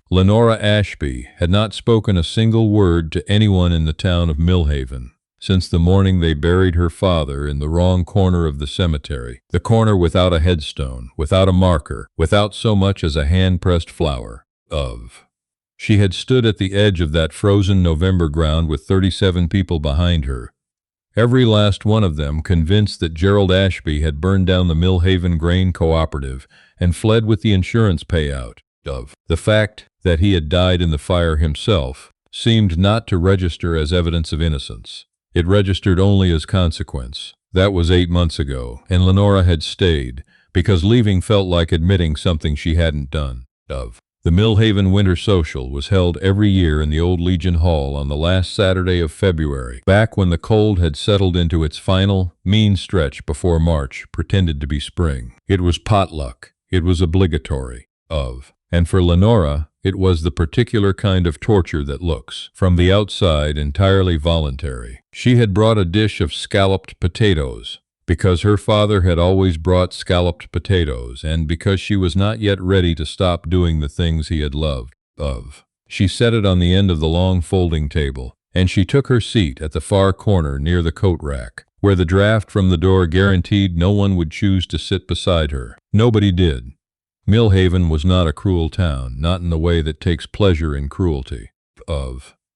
Lenora Ashby had not spoken a single word to anyone in the town of Millhaven since the morning they buried her father in the wrong corner of the cemetery, the corner without a headstone, without a marker, without so much as a hand-pressed flower. She had stood at the edge of that frozen November ground with 37 people behind her, every last one of them convinced that Gerald Ashby had burned down the Millhaven Grain Cooperative and fled with the insurance payout. The fact that he had died in the fire himself seemed not to register as evidence of innocence. It registered only as consequence. That was 8 months ago, and Lenora had stayed, because leaving felt like admitting something she hadn't done. The Millhaven Winter Social was held every year in the old Legion Hall on the last Saturday of February, back when the cold had settled into its final, mean stretch before March pretended to be spring. It was potluck. It was obligatory. And for Lenora, it was the particular kind of torture that looks, from the outside, entirely voluntary. She had brought a dish of scalloped potatoes, because her father had always brought scalloped potatoes, and because she was not yet ready to stop doing the things he had loved. She set it on the end of the long folding table, and she took her seat at the far corner near the coat rack, where the draft from the door guaranteed no one would choose to sit beside her. Nobody did. Millhaven was not a cruel town, not in the way that takes pleasure in cruelty.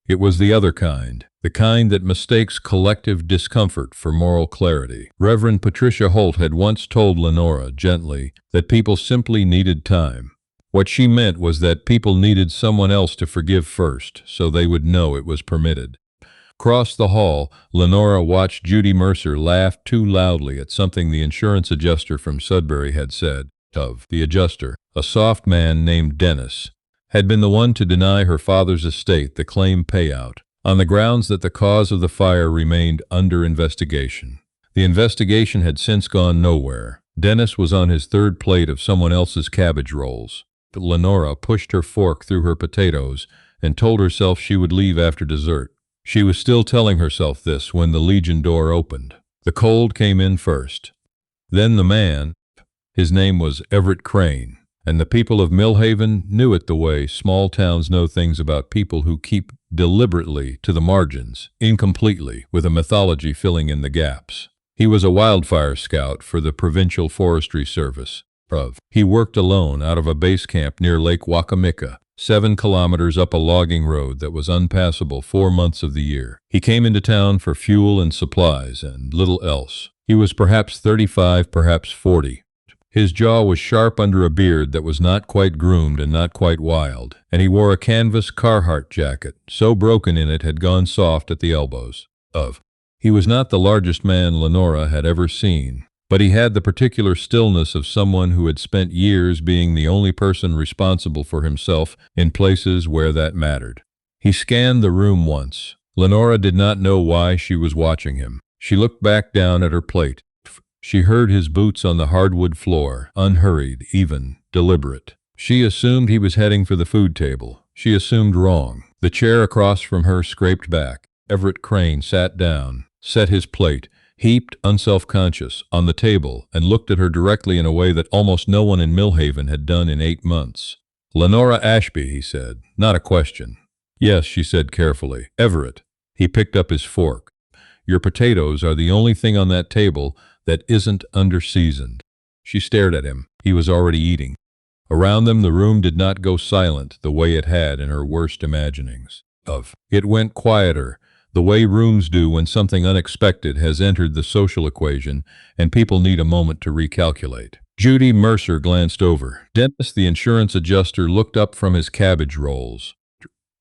It was the other kind, the kind that mistakes collective discomfort for moral clarity. Reverend Patricia Holt had once told Lenora, gently, that people simply needed time. What she meant was that people needed someone else to forgive first, so they would know it was permitted. Across the hall, Lenora watched Judy Mercer laugh too loudly at something the insurance adjuster from Sudbury had said. The adjuster, a soft man named Dennis, had been the one to deny her father's estate the claim payout, on the grounds that the cause of the fire remained under investigation. The investigation had since gone nowhere. Dennis was on his third plate of someone else's cabbage rolls. But Lenora pushed her fork through her potatoes and told herself she would leave after dessert. She was still telling herself this when the Legion door opened. The cold came in first. Then the man. His name was Everett Crane, and the people of Millhaven knew it the way small towns know things about people who keep deliberately to the margins, incompletely, with a mythology filling in the gaps. He was a wildfire scout for the Provincial Forestry Service. He worked alone out of a base camp near Lake Wakamika, 7 kilometers up a logging road that was unpassable 4 months of the year. He came into town for fuel and supplies and little else. He was perhaps 35, perhaps 40. His jaw was sharp under a beard that was not quite groomed and not quite wild, and he wore a canvas Carhartt jacket, so broken in it had gone soft at the elbows. He was not the largest man Lenora had ever seen, but he had the particular stillness of someone who had spent years being the only person responsible for himself in places where that mattered. He scanned the room once. Lenora did not know why she was watching him. She looked back down at her plate. She heard his boots on the hardwood floor, unhurried, even, deliberate. She assumed he was heading for the food table. She assumed wrong. The chair across from her scraped back. Everett Crane sat down, set his plate, heaped, unself-conscious, on the table, and looked at her directly in a way that almost no one in Millhaven had done in 8 months. "Lenora Ashby," he said, not a question. "Yes," she said carefully. "Everett." He picked up his fork. "Your potatoes are the only thing on that table that isn't under-seasoned." She stared at him. He was already eating. Around them the room did not go silent the way it had in her worst imaginings. It went quieter, the way rooms do when something unexpected has entered the social equation and people need a moment to recalculate. Judy Mercer glanced over. Dennis, the insurance adjuster, looked up from his cabbage rolls.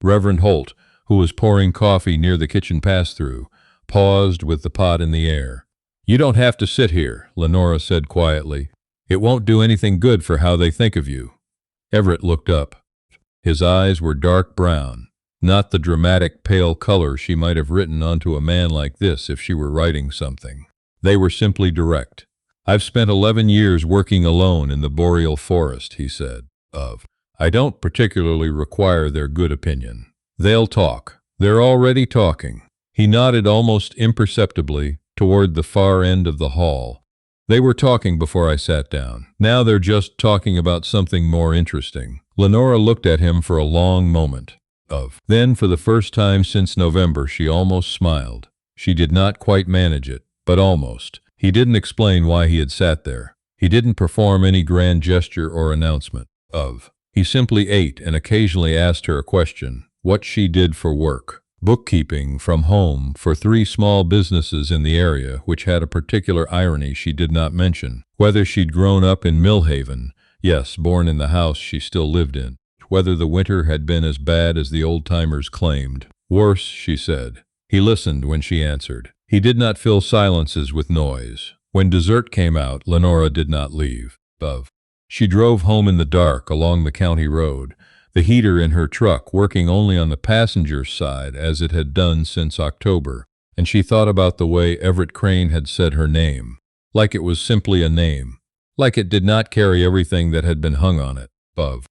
Reverend Holt, who was pouring coffee near the kitchen pass-through, paused with the pot in the air. "You don't have to sit here," Lenora said quietly. "It won't do anything good for how they think of you." Everett looked up. His eyes were dark brown, not the dramatic pale color she might have written onto a man like this if she were writing something. They were simply direct. "I've spent 11 years working alone in the boreal forest," he said. "I don't particularly require their good opinion. They'll talk. They're already talking." He nodded almost imperceptibly toward the far end of the hall. They were talking before I sat down. Now they're just talking about something more interesting. Lenora looked at him for a long moment. Then, for the first time since November, she almost smiled. She did not quite manage it, but almost. He didn't explain why he had sat there. He didn't perform any grand gesture or announcement. He simply ate and occasionally asked her a question, what she did for work. Bookkeeping from home for 3 small businesses in the area, which had a particular irony she did not mention. Whether she'd grown up in Millhaven, yes, born in the house she still lived in. Whether the winter had been as bad as the old-timers claimed. Worse, she said. He listened when she answered. He did not fill silences with noise. When dessert came out, Lenora did not leave. She drove home in the dark along the county road, the heater in her truck working only on the passenger's side as it had done since October, and she thought about the way Everett Crane had said her name, like it was simply a name, like it did not carry everything that had been hung on it.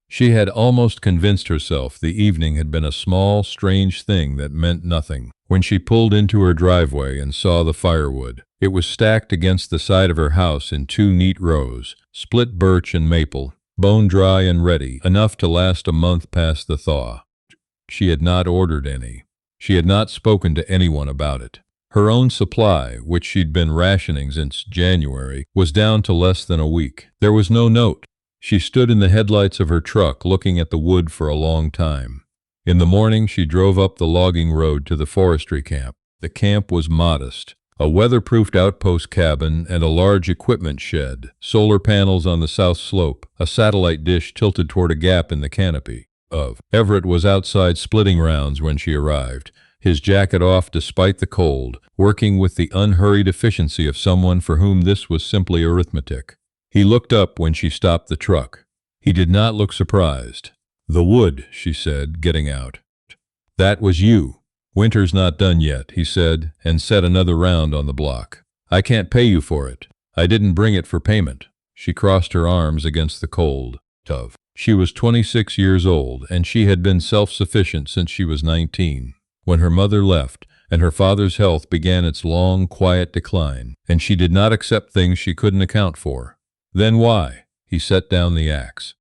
She had almost convinced herself the evening had been a small, strange thing that meant nothing. When she pulled into her driveway and saw the firewood, it was stacked against the side of her house in 2 neat rows, split birch and maple, bone dry and ready, enough to last a month past the thaw. She had not ordered any. She had not spoken to anyone about it. Her own supply, which she'd been rationing since January, was down to less than a week. There was no note. She stood in the headlights of her truck looking at the wood for a long time. In the morning she drove up the logging road to the forestry camp. The camp was modest. A weatherproofed outpost cabin and a large equipment shed, solar panels on the south slope, a satellite dish tilted toward a gap in the canopy. Everett was outside splitting rounds when she arrived, his jacket off despite the cold, working with the unhurried efficiency of someone for whom this was simply arithmetic. He looked up when she stopped the truck. He did not look surprised. "The wood," she said, getting out. "That was you." "Winter's not done yet," he said, and set another round on the block. "I can't pay you for it. I didn't bring it for payment." She crossed her arms against the cold. She was 26 years old, and she had been self-sufficient since she was 19. When her mother left, and her father's health began its long, quiet decline, and she did not accept things she couldn't account for. Then why? He set down the axe.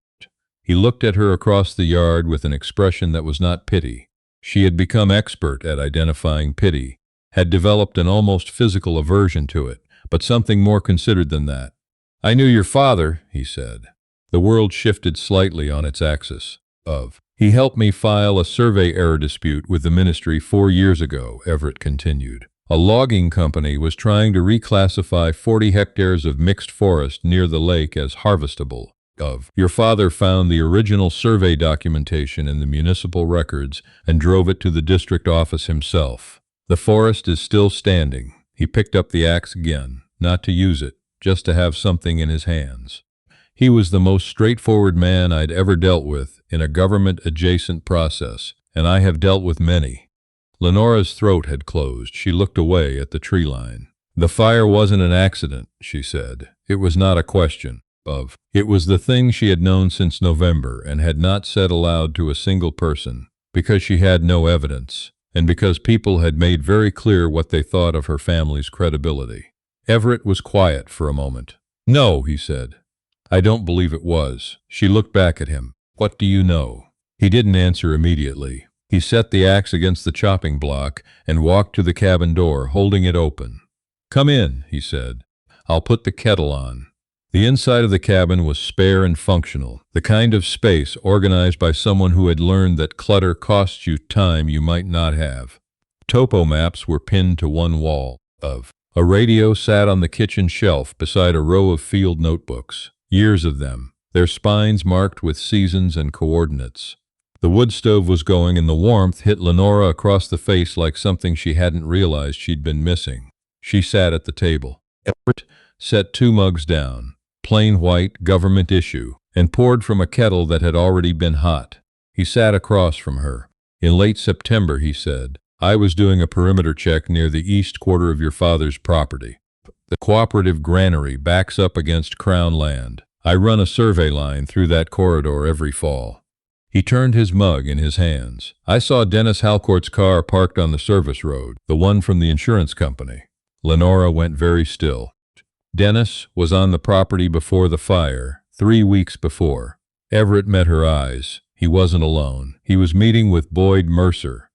He looked at her across the yard with an expression that was not pity. She had become expert at identifying pity, had developed an almost physical aversion to it, but something more considered than that. "I knew your father," he said. The world shifted slightly on its axis. He helped me file a survey error dispute with the ministry 4 years ago, Everett continued. A logging company was trying to reclassify 40 hectares of mixed forest near the lake as harvestable. Your father found the original survey documentation in the municipal records and drove it to the district office himself. The forest is still standing. He picked up the axe again, not to use it, just to have something in his hands. He was the most straightforward man I'd ever dealt with in a government-adjacent process, and I have dealt with many. Lenora's throat had closed. She looked away at the tree line. "The fire wasn't an accident," she said. "It was not a question of." It was the thing she had known since November and had not said aloud to a single person, because she had no evidence, and because people had made very clear what they thought of her family's credibility. Everett was quiet for a moment. "No," he said. "I don't believe it was." She looked back at him. "What do you know?" He didn't answer immediately. He set the axe against the chopping block and walked to the cabin door, holding it open. "Come in," he said. "I'll put the kettle on." The inside of the cabin was spare and functional, the kind of space organized by someone who had learned that clutter costs you time you might not have. Topo maps were pinned to one wall. A radio sat on the kitchen shelf beside a row of field notebooks, years of them, their spines marked with seasons and coordinates. The wood stove was going, and the warmth hit Lenora across the face like something she hadn't realized she'd been missing. She sat at the table. Everett set 2 mugs down, plain white, government issue, and poured from a kettle that had already been hot. He sat across from her. "In late September," he said, "I was doing a perimeter check near the east quarter of your father's property. The cooperative granary backs up against Crown land. I run a survey line through that corridor every fall." He turned his mug in his hands. "I saw Dennis Halcourt's car parked on the service road, the one from the insurance company." Lenora went very still. Dennis was on the property before the fire, 3 weeks before. Everett met her eyes. He wasn't alone. He was meeting with Boyd Mercer,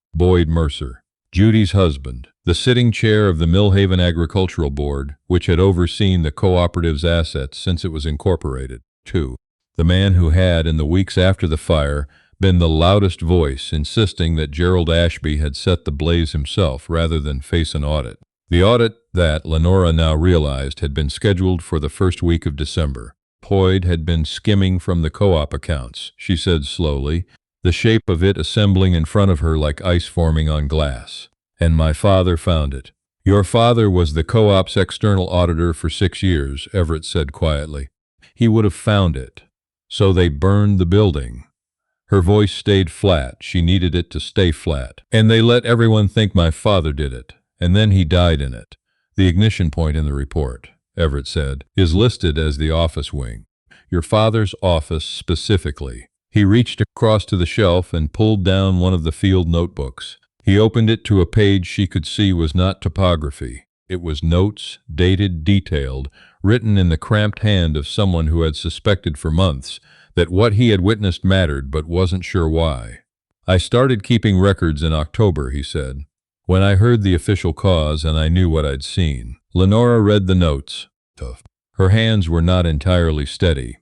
Judy's husband, the sitting chair of the Millhaven Agricultural Board, which had overseen the cooperative's assets since it was incorporated. 2. The man who had, in the weeks after the fire, been the loudest voice insisting that Gerald Ashby had set the blaze himself rather than face an audit. The audit that, Lenora now realized, had been scheduled for the first week of December. Boyd had been skimming from the co-op accounts, she said slowly, the shape of it assembling in front of her like ice forming on glass. And my father found it. Your father was the co-op's external auditor for 6 years, Everett said quietly. He would have found it. So they burned the building. Her voice stayed flat. She needed it to stay flat. And they let everyone think my father did it. And then he died in it. The ignition point in the report, Everett said, is listed as the office wing. Your father's office specifically. He reached across to the shelf and pulled down one of the field notebooks. He opened it to a page she could see was not topography. It was notes, dated, detailed, written in the cramped hand of someone who had suspected for months that what he had witnessed mattered but wasn't sure why. I started keeping records in October, he said, when I heard the official cause and I knew what I'd seen. Lenora read the notes. Her hands were not entirely steady.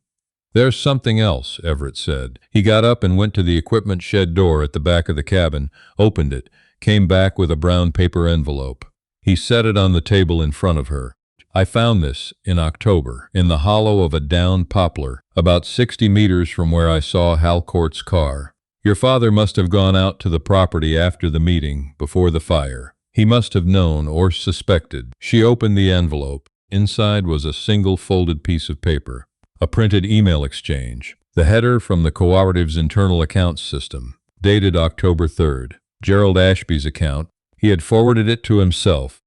There's something else, Everett said. He got up and went to the equipment shed door at the back of the cabin, opened it, came back with a brown paper envelope. He set it on the table in front of her. I found this, in October, in the hollow of a downed poplar, about 60 meters from where I saw Halcourt's car. Your father must have gone out to the property after the meeting, before the fire. He must have known or suspected. She opened the envelope. Inside was a single folded piece of paper. A printed email exchange. The header from the cooperative's internal accounts system. Dated October 3rd. Gerald Ashby's account. He had forwarded it to himself.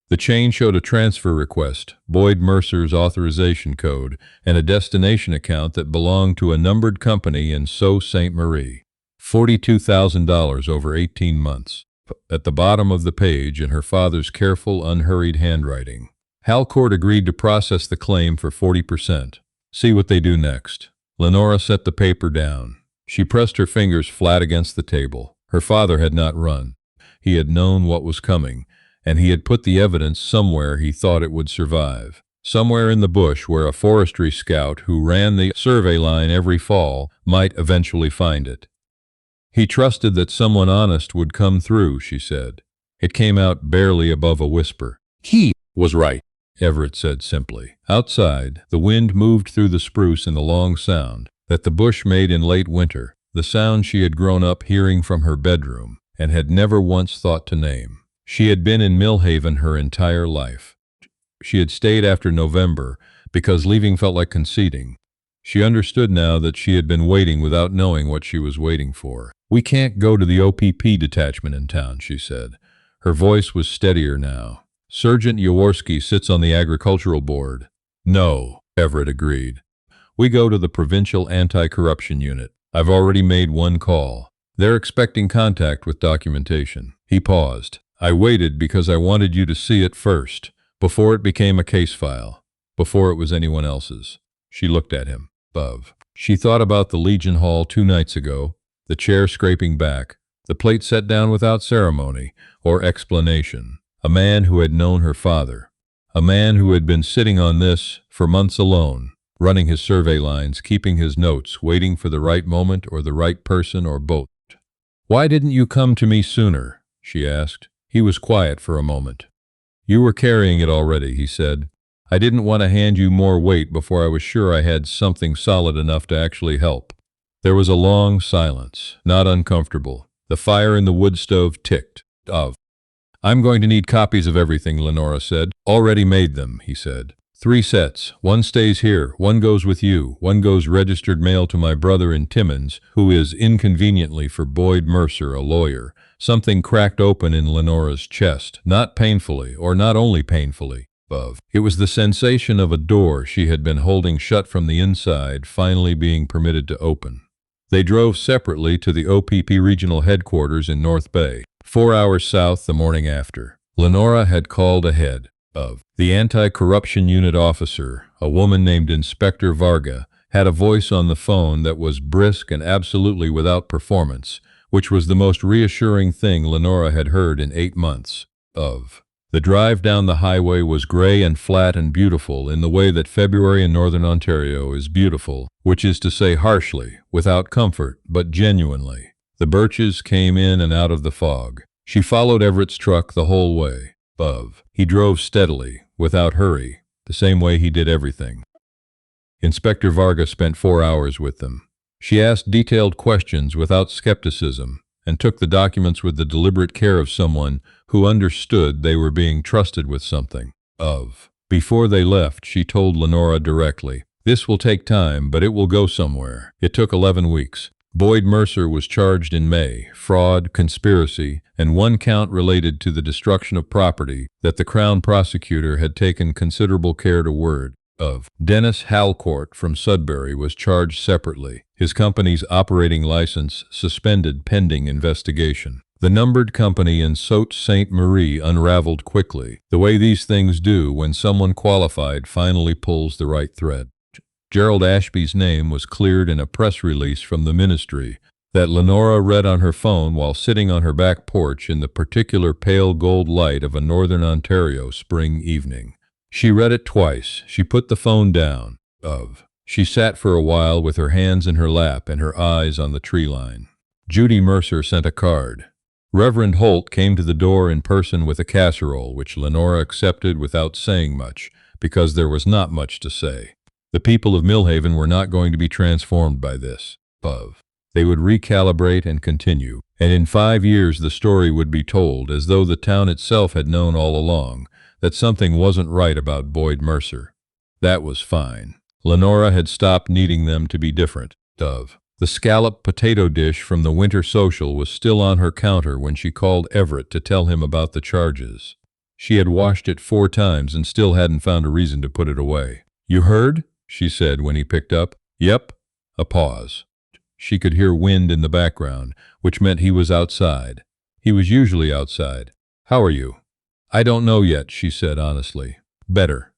The chain showed a transfer request, Boyd Mercer's authorization code, and a destination account that belonged to a numbered company in Sault Ste. Marie. $42,000 over 18 months. At the bottom of the page, in her father's careful, unhurried handwriting. Halcourt agreed to process the claim for 40%. See what they do next. Lenora set the paper down. She pressed her fingers flat against the table. Her father had not run. He had known what was coming, and he had put the evidence somewhere he thought it would survive. Somewhere in the bush where a forestry scout who ran the survey line every fall might eventually find it. He trusted that someone honest would come through, she said. It came out barely above a whisper. He was right, Everett said simply. Outside, the wind moved through the spruce in the long sound that the bush made in late winter, the sound she had grown up hearing from her bedroom and had never once thought to name. She had been in Millhaven her entire life. She had stayed after November because leaving felt like conceding. She understood now that she had been waiting without knowing what she was waiting for. We can't go to the OPP detachment in town, she said. Her voice was steadier now. Sergeant Jaworski sits on the agricultural board. No, Everett agreed. We go to the provincial anti-corruption unit. I've already made one call. They're expecting contact with documentation. He paused. I waited because I wanted you to see it first, before it became a case file, before it was anyone else's. She looked at him. She thought about the Legion Hall 2 nights ago, the chair scraping back, the plate set down without ceremony or explanation. A man who had known her father. A man who had been sitting on this for months alone, running his survey lines, keeping his notes, waiting for the right moment or the right person or both. Why didn't you come to me sooner? She asked. He was quiet for a moment. You were carrying it already, he said. I didn't want to hand you more weight before I was sure I had something solid enough to actually help. There was a long silence, not uncomfortable. The fire in the wood stove ticked. I'm going to need copies of everything, Lenora said. Already made them, he said. 3 sets. One stays here, one goes with you, one goes registered mail to my brother in Timmins, who is, inconveniently for Boyd Mercer, a lawyer. Something cracked open in Lenora's chest, not painfully, or not only painfully. It was the sensation of a door she had been holding shut from the inside finally being permitted to open. They drove separately to the OPP regional headquarters in North Bay, 4 hours south the morning after. Lenora had called ahead. of. The anti-corruption unit officer, a woman named Inspector Varga, had a voice on the phone that was brisk and absolutely without performance, which was the most reassuring thing Lenora had heard in 8 months. Of. The drive down the highway was gray and flat and beautiful in the way that February in northern Ontario is beautiful, which is to say harshly, without comfort, but genuinely. The birches came in and out of the fog. She followed Everett's truck the whole way. Of. He drove steadily, without hurry, the same way he did everything. Inspector Varga spent 4 hours with them. She asked detailed questions without skepticism, and took the documents with the deliberate care of someone who understood they were being trusted with something. Of. Before they left, she told Lenora directly, "This will take time, but it will go somewhere." It took 11 weeks. Boyd Mercer was charged in May, fraud, conspiracy, and one count related to the destruction of property that the Crown prosecutor had taken considerable care to word. Of. Dennis Halcourt from Sudbury was charged separately, his company's operating license suspended pending investigation. The numbered company in Sault Ste. Marie unraveled quickly, the way these things do when someone qualified finally pulls the right thread. Gerald Ashby's name was cleared in a press release from the ministry that Lenora read on her phone while sitting on her back porch in the particular pale gold light of a northern Ontario spring evening. She read it twice. She put the phone down. Of. She sat for a while with her hands in her lap and her eyes on the tree line. Judy Mercer sent a card. Reverend Holt came to the door in person with a casserole, which Lenora accepted without saying much, because there was not much to say. The people of Millhaven were not going to be transformed by this. Of. They would recalibrate and continue, and in 5 years the story would be told as though the town itself had known all along that something wasn't right about Boyd Mercer. That was fine. Lenora had stopped needing them to be different. Of. The scalloped potato dish from the winter social was still on her counter when she called Everett to tell him about the charges. She had washed it 4 times and still hadn't found a reason to put it away. "You heard?" she said when he picked up. "Yep." A pause. She could hear wind in the background, which meant he was outside. He was usually outside. "How are you?" "I don't know yet," she said honestly. "Better."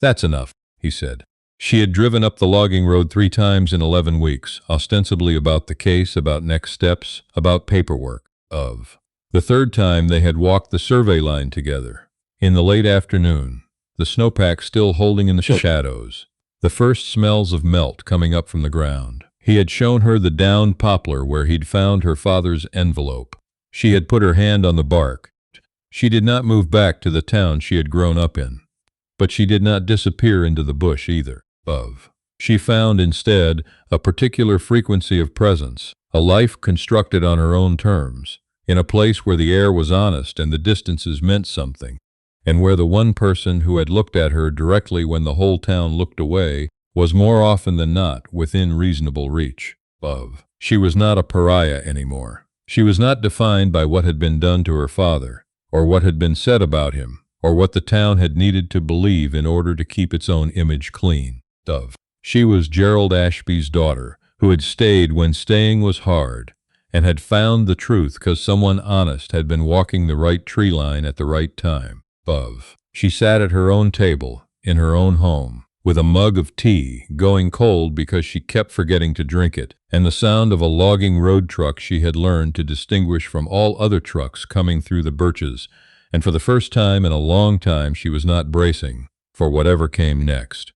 "That's enough," he said. She had driven up the logging road 3 times in 11 weeks, ostensibly about the case, about next steps, about paperwork. Of. The 3rd time they had walked the survey line together. In the late afternoon, the snowpack still holding in the shadows, the first smells of melt coming up from the ground. He had shown her the downed poplar where he'd found her father's envelope. She had put her hand on the bark. She did not move back to the town she had grown up in. But she did not disappear into the bush either. Of. She found instead a particular frequency of presence, a life constructed on her own terms, in a place where the air was honest and the distances meant something, and where the one person who had looked at her directly when the whole town looked away was more often than not within reasonable reach. Of. She was not a pariah anymore. She was not defined by what had been done to her father, or what had been said about him, or what the town had needed to believe in order to keep its own image clean. Of. She was Gerald Ashby's daughter, who had stayed when staying was hard, and had found the truth because someone honest had been walking the right tree line at the right time. Of. She sat at her own table, in her own home, with a mug of tea, going cold because she kept forgetting to drink it, and the sound of a logging road truck she had learned to distinguish from all other trucks coming through the birches, and for the first time in a long time she was not bracing for whatever came next.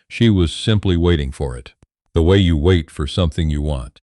She was simply waiting for it, the way you wait for something you want.